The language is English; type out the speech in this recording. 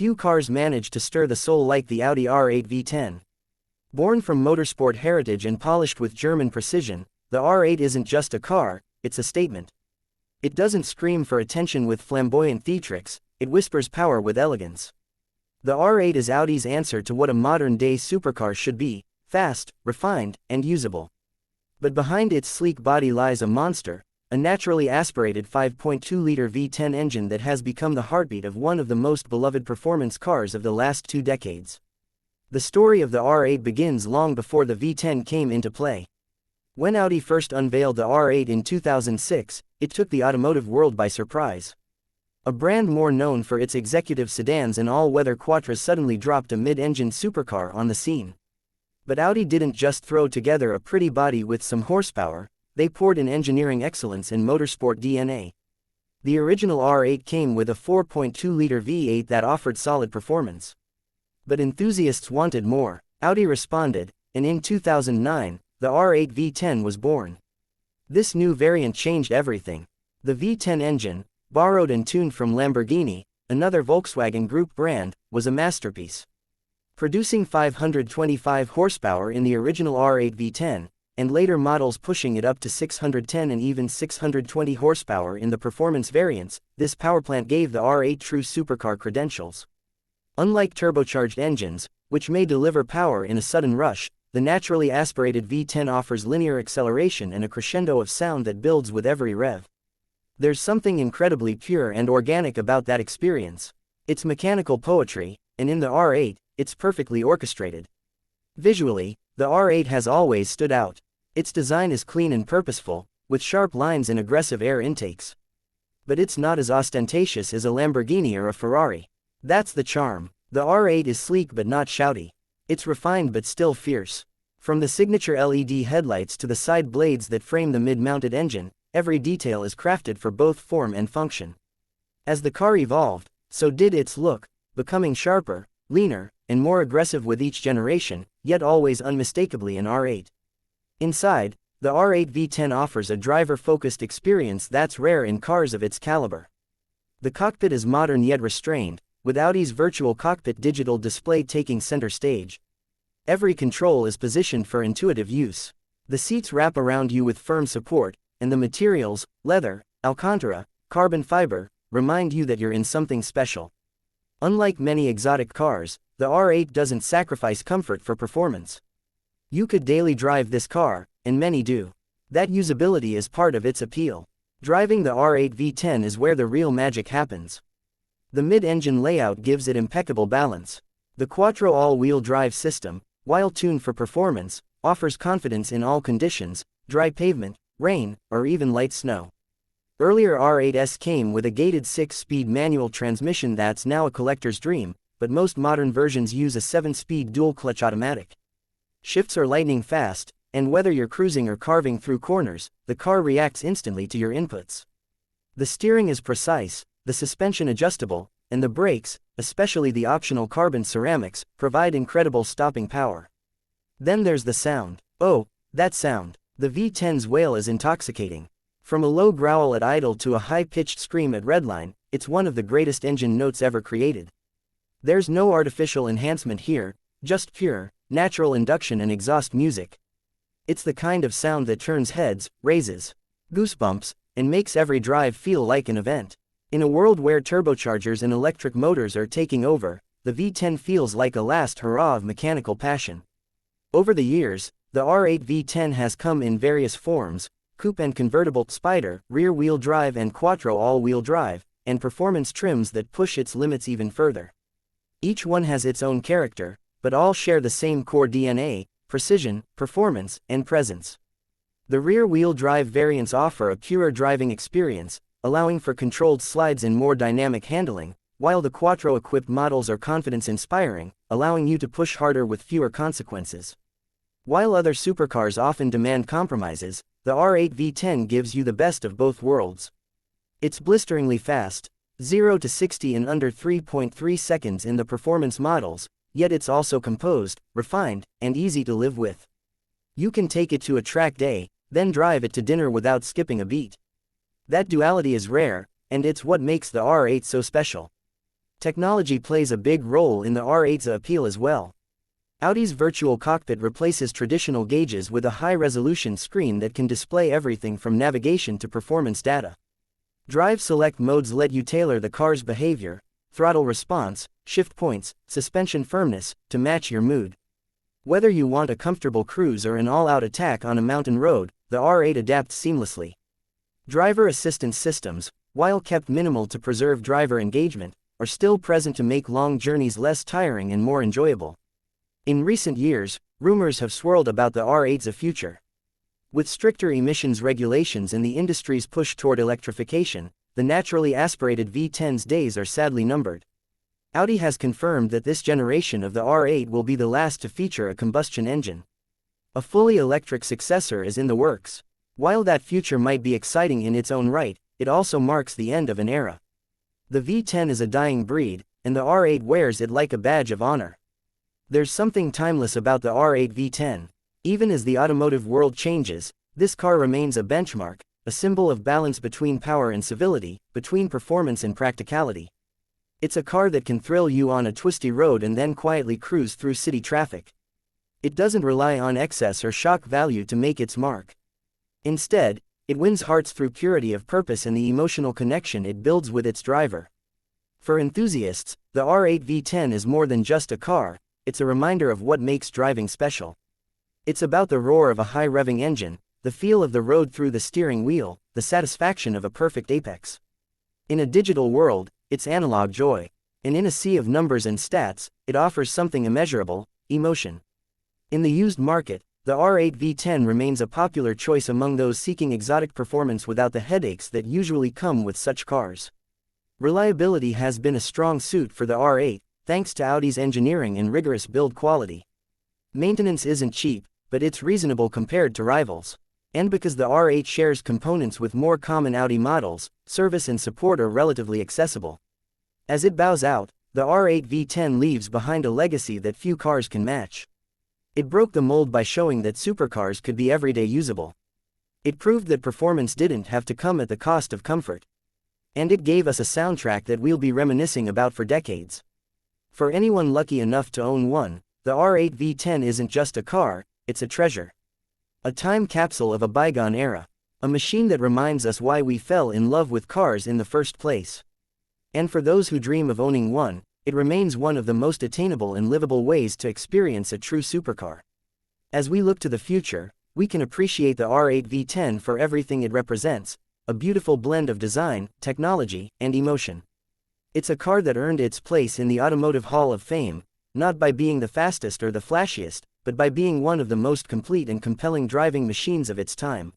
Few cars manage to stir the soul like the Audi R8 V10. Born from motorsport heritage and polished with German precision, the R8 isn't just a car, it's a statement. It doesn't scream for attention with flamboyant theatrics, it whispers power with elegance. The R8 is Audi's answer to what a modern-day supercar should be: fast, refined, and usable. But behind its sleek body lies a monster, a naturally aspirated 5.2-liter V10 engine that has become the heartbeat of one of the most beloved performance cars of the last 2 decades. The story of the R8 begins long before the V10 came into play. When Audi first unveiled the R8 in 2006, it took the automotive world by surprise. A brand more known for its executive sedans and all-weather quattros suddenly dropped a mid-engine supercar on the scene. But Audi didn't just throw together a pretty body with some horsepower, they poured in engineering excellence and motorsport DNA. The original R8 came with a 4.2-liter V8 that offered solid performance. But enthusiasts wanted more. Audi responded, and in 2009, the R8 V10 was born. This new variant changed everything. The V10 engine, borrowed and tuned from Lamborghini, another Volkswagen Group brand, was a masterpiece. Producing 525 horsepower in the original R8 V10, and later models pushing it up to 610 and even 620 horsepower in the performance variants, this powerplant gave the R8 true supercar credentials. Unlike turbocharged engines, which may deliver power in a sudden rush, the naturally aspirated V10 offers linear acceleration and a crescendo of sound that builds with every rev. There's something incredibly pure and organic about that experience. It's mechanical poetry, and in the R8, it's perfectly orchestrated. Visually, the R8 has always stood out. Its design is clean and purposeful, with sharp lines and aggressive air intakes. But it's not as ostentatious as a Lamborghini or a Ferrari. That's the charm. The R8 is sleek but not shouty. It's refined but still fierce. From the signature LED headlights to the side blades that frame the mid-mounted engine, every detail is crafted for both form and function. As the car evolved, so did its look, becoming sharper, leaner, and more aggressive with each generation, yet always unmistakably an R8. Inside, the R8 V10 offers a driver-focused experience that's rare in cars of its caliber. The cockpit is modern yet restrained, with Audi's virtual cockpit digital display taking center stage. Every control is positioned for intuitive use. The seats wrap around you with firm support, and the materials, leather, alcantara, carbon fiber, remind you that you're in something special. Unlike many exotic cars, the R8 doesn't sacrifice comfort for performance. You could daily drive this car, and many do. That usability is part of its appeal. Driving the R8 V10 is where the real magic happens. The mid-engine layout gives it impeccable balance. The Quattro all-wheel drive system, while tuned for performance, offers confidence in all conditions: dry pavement, rain, or even light snow. Earlier R8s came with a gated 6-speed manual transmission that's now a collector's dream, but most modern versions use a 7-speed dual-clutch automatic. Shifts are lightning fast, and whether you're cruising or carving through corners, the car reacts instantly to your inputs. The steering is precise, the suspension adjustable, and the brakes, especially the optional carbon ceramics, provide incredible stopping power. Then there's the sound. Oh, that sound. The V10's wail is intoxicating. From a low growl at idle to a high-pitched scream at redline, it's one of the greatest engine notes ever created. There's no artificial enhancement here, just pure, natural induction and exhaust music. It's the kind of sound that turns heads, raises goosebumps, and makes every drive feel like an event. In a world where turbochargers and electric motors are taking over, the V10 feels like a last hurrah of mechanical passion. Over the years, the R8 V10 has come in various forms: coupe and convertible, spider, rear-wheel drive and quattro all-wheel drive, and performance trims that push its limits even further. Each one has its own character, but all share the same core DNA: precision, performance, and presence. The rear-wheel drive variants offer a purer driving experience, allowing for controlled slides and more dynamic handling, while the Quattro-equipped models are confidence-inspiring, allowing you to push harder with fewer consequences. While other supercars often demand compromises, the R8 V10 gives you the best of both worlds. It's blisteringly fast, 0 to 60 in under 3.3 seconds in the performance models, yet it's also composed, refined, and easy to live with. You can take it to a track day, then drive it to dinner without skipping a beat. That duality is rare, and it's what makes the R8 so special. Technology plays a big role in the R8's appeal as well. Audi's virtual cockpit replaces traditional gauges with a high-resolution screen that can display everything from navigation to performance data. Drive select modes let you tailor the car's behavior, throttle response, shift points, suspension firmness, to match your mood. Whether you want a comfortable cruise or an all-out attack on a mountain road, the R8 adapts seamlessly. Driver assistance systems, while kept minimal to preserve driver engagement, are still present to make long journeys less tiring and more enjoyable. In recent years, rumors have swirled about the R8's future. With stricter emissions regulations and the industry's push toward electrification, the naturally aspirated V10's days are sadly numbered. Audi has confirmed that this generation of the R8 will be the last to feature a combustion engine. A fully electric successor is in the works. While that future might be exciting in its own right, it also marks the end of an era. The V10 is a dying breed, and the R8 wears it like a badge of honor. There's something timeless about the R8 V10. Even as the automotive world changes, this car remains a benchmark, a symbol of balance between power and civility, between performance and practicality. It's a car that can thrill you on a twisty road and then quietly cruise through city traffic. It doesn't rely on excess or shock value to make its mark. Instead, it wins hearts through purity of purpose and the emotional connection it builds with its driver. For enthusiasts, the R8 V10 is more than just a car, it's a reminder of what makes driving special. It's about the roar of a high-revving engine, the feel of the road through the steering wheel, the satisfaction of a perfect apex. In a digital world, it's analog joy. And in a sea of numbers and stats, it offers something immeasurable: emotion. In the used market, the R8 V10 remains a popular choice among those seeking exotic performance without the headaches that usually come with such cars. Reliability has been a strong suit for the R8, thanks to Audi's engineering and rigorous build quality. Maintenance isn't cheap, but it's reasonable compared to rivals. And because the R8 shares components with more common Audi models, service and support are relatively accessible. As it bows out, the R8 V10 leaves behind a legacy that few cars can match. It broke the mold by showing that supercars could be everyday usable. It proved that performance didn't have to come at the cost of comfort. And it gave us a soundtrack that we'll be reminiscing about for decades. For anyone lucky enough to own one, the R8 V10 isn't just a car, it's a treasure. A time capsule of a bygone era. A machine that reminds us why we fell in love with cars in the first place. And for those who dream of owning one, it remains one of the most attainable and livable ways to experience a true supercar. As we look to the future, we can appreciate the R8 V10 for everything it represents: a beautiful blend of design, technology, and emotion. It's a car that earned its place in the Automotive Hall of Fame, not by being the fastest or the flashiest, but by being one of the most complete and compelling driving machines of its time.